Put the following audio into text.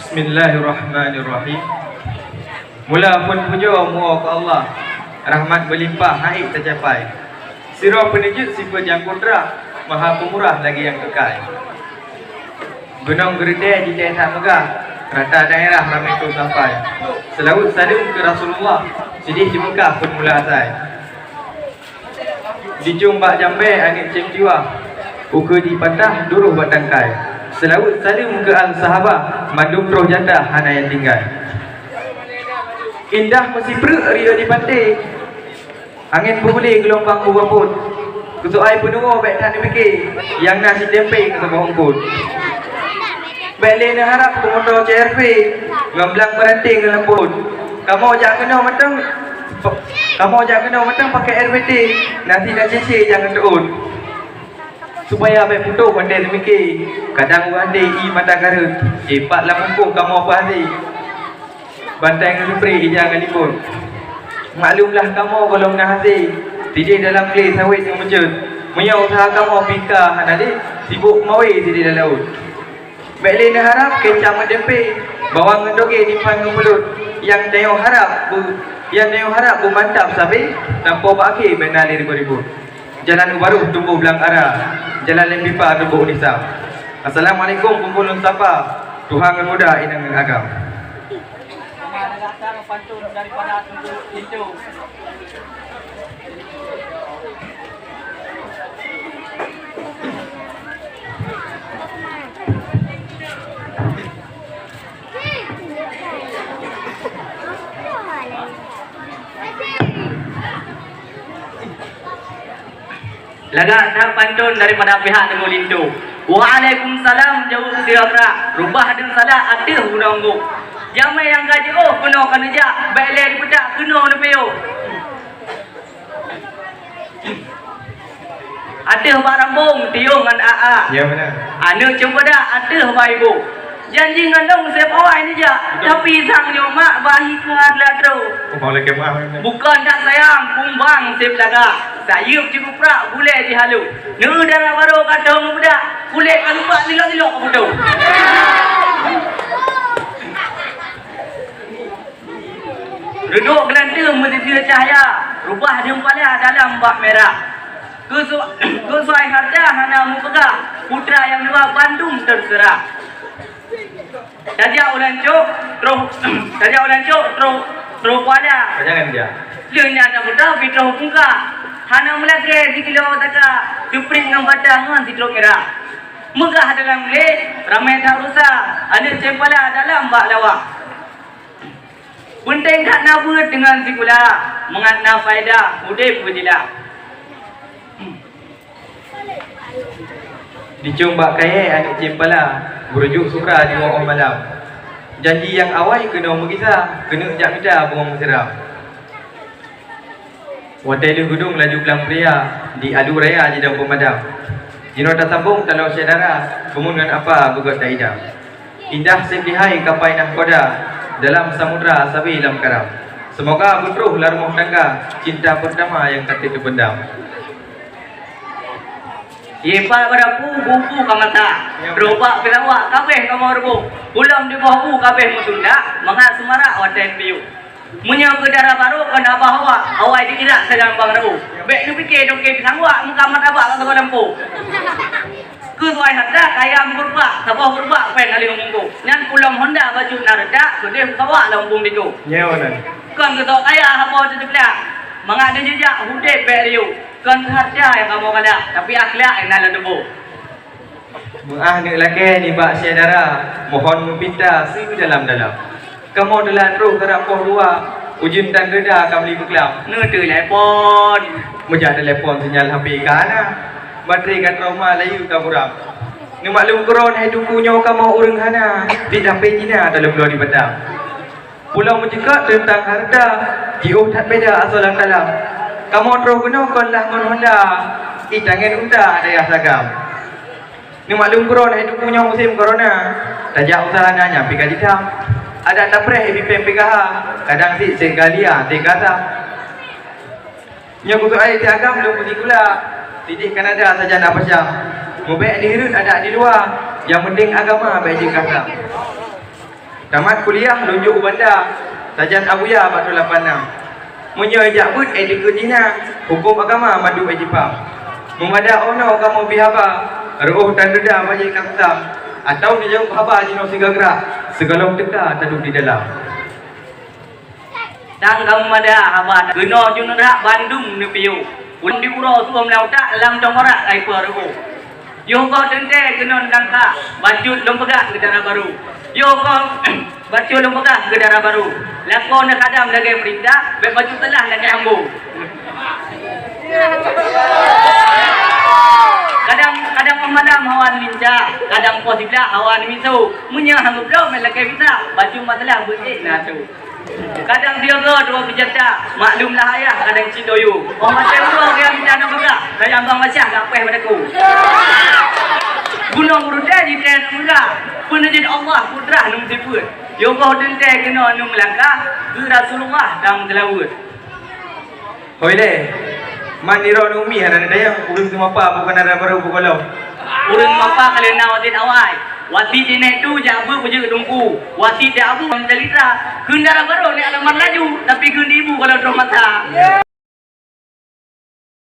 Bismillahirrahmanirrahim. Mula pun puja muka Allah, rahmat berlimpah naik tercapai. Sirah penijut sifat yang kudrah, maha pemurah lagi yang kekal. Gunung Gerdeh di desa megah, rata daerah ramai tu sampai. Selawat salam ke Rasulullah, sedih di Mekah pun mula asal. Di Jumbak Jambe angin cem jiwa, uka di patah duruh batangkai. Selawat salam ke al-sahabah, mandum roh janda hana yang tinggal. Indah mesti perut ria di pantai, angin berboleh gelombang berbabut. Kusuk air penunggu baik tak dipikir, yang nasi tempe ke sebuah ungkut. Baik lena harap kemotor CRP, ngambelang meranting ke lembut. Kamu ajak kena matang pakai RBT, nasi dah cicir jangan terun. Supaya baik putus pandai semikir, kadang wandai i mata garut, cepatlah mumpung kamu apa hari. Bantai dengan supri jangan libur. Maklumlah kamu kalau nak hasil, tidak dalam kelis sawit yang mencut. Punya usaha kamu pika hanadi, sibuk mawai tidak dalam laut. Baik lena harap kecam medempe, bawang ngedoge nimpan ngemulut. Yang tengok harap bermantap sabi, nampak berakhir benar ribu-ribu. Jalan baru tumbuh belang arah, jalan yang pipa tumbuh unisam. Assalamualaikum kumpulan sapa, Tuhan yang muda inang agam. Ada datang pantun daripada itu. Laga pantun daripada pihak Tengku Lintu. Waalaikumsalam jauh sirapra. Rubah dan salah ada undang-undang. Jamai yang gaji kena jak. Baik leh dipedak kena nepeo. Ada barang bong tiung dengan AA. Ya benar. Anak cuba dah ada baik ibu. Janji ngandung saya awal ni je. Tapi sangnya mak bahi keadlah terus. Boleh kemah. Bukan tak sayang, kumbang saya belaga. Saya cukup prak boleh dihalu. Nu darah baru kata muda, kulit kan lupa silok-silok ke bodoh. Duduk gelanda mesti cahaya, rubah jempala dalam bak merah. Kesuai harta hana mu pegah, putra yang dua Bandung terserah. Tajak ulan cok, terus kuala. Jangan dia. Lenya nak muda fitro muka. Hana melagre di kilo taka, supring ngam badah ngan fitro merah. Megah dalam le, ramai tak rusak. Ada cempala dalam bak lawa. Penting tak nabut dengan sikula, mengatna faedah, udip berjila. Dicombak kaya anak cempala, berujuk sukra di orang malam. Janji yang awal kena mengisah, kena jak minda buang seram. Watai lu gudung laju kelang pria, di adu raya di dalam pemadam. Jino tak sambung talau syedara, kemungan apa begot tak idam. Indah seplihai kapai nahkoda, dalam samudra sabi dalam karam. Semoga berteruh larmuh tangga, cinta pertama yang tak terpendam. Yepa pada buku kamata. Berubah pelawak kabeh kamar rebu. Pulang di bawah bu kabeh musunda, mangak semarak waten piu. Munya kedara baru kena bahawa awai dikira sedang bang rebu. Bek nu fikir dok ke sangwa muka mata abak ka lampu. Ku suai hada kaya berubah, sabah berubah pen ali ngomongku. Nyan pulang Honda baju narada, gede kawa lampung diku. Nyewanan. Kan ketok kaya habo tu belah. Mangak ada jejak hudep bek riu. Kan harta yang kamu kada, tapi akhlak yang dalam debu. Muah ni laki ni bak syedara, mohon meminta si dalam-dalam. Kamu dalam roh terapoh dua, ujun dan geda akan beli beklam. Nu tu telepon. Mujak telepon sinyal HP kana. Bateri kan trauma layu kamuram. Ni maklum koron hai dukunya kamu urang hana. Di HP Cina dalam luar di badang. Pulau mencekat tentang harta, jauh tak beda asal dalam. Kamu terus guna konlah Honda, itangan unta daya sagam. Ni maklum koron hidup punya musim corona. Tajak usaha nanya pika hitam. Ada tapreh di PMPKH, kadang si segalia, tegata. Nya kutu ai tiagam belum pula. Tidih Kanada saja nak pasang. Mobek di hirut ada di luar. Yang penting agama baik di kata. Tamat kuliah lunjuk bandar. Sajan Abuya 486. Munyo ejak but edik Cina. Hukum agama madu ejipam. Memada ono kamu bihaba. Ruh dan deda majik kapsam. Atau ni jauh haba jino sigagra. Segalong teka taduk di dalam. Tang kamu ada haba geno junura Bandung ni piu. Undi uro tuam lau tak lam dongora ai peru. Yo ko tente genon dangka baju lompega gedara baru. Yo ko baju lompega gedara baru. Lako nak kadam lagi perintah, be baju telah lagi ambu. Kadang pemadam hawan ninja, kadang posibla hawan misu. Munya hangup dah melaki kita, baju masalah buat nasu. Kadang dia ke dua berjata, maklumlah ayah kadang cidoyu. Oh macam tu dia minta nak bergerak, saya abang macam apa pada ku. Gunung Buruda di tengah bergerak, penajid Allah putra num siput. Yo kau dente kena num langkah, ke Rasulullah dalam telawud. Hoile. Maniro numi ada yang urun semapa bukan ada baru bukan. Urun mapa kalian nawatin awai. Wasi dine tu jabu pujuk dungku. Wasi dia abu menjelita. Kendara baru ni alamat laju tapi kendi ibu kalau drum mata.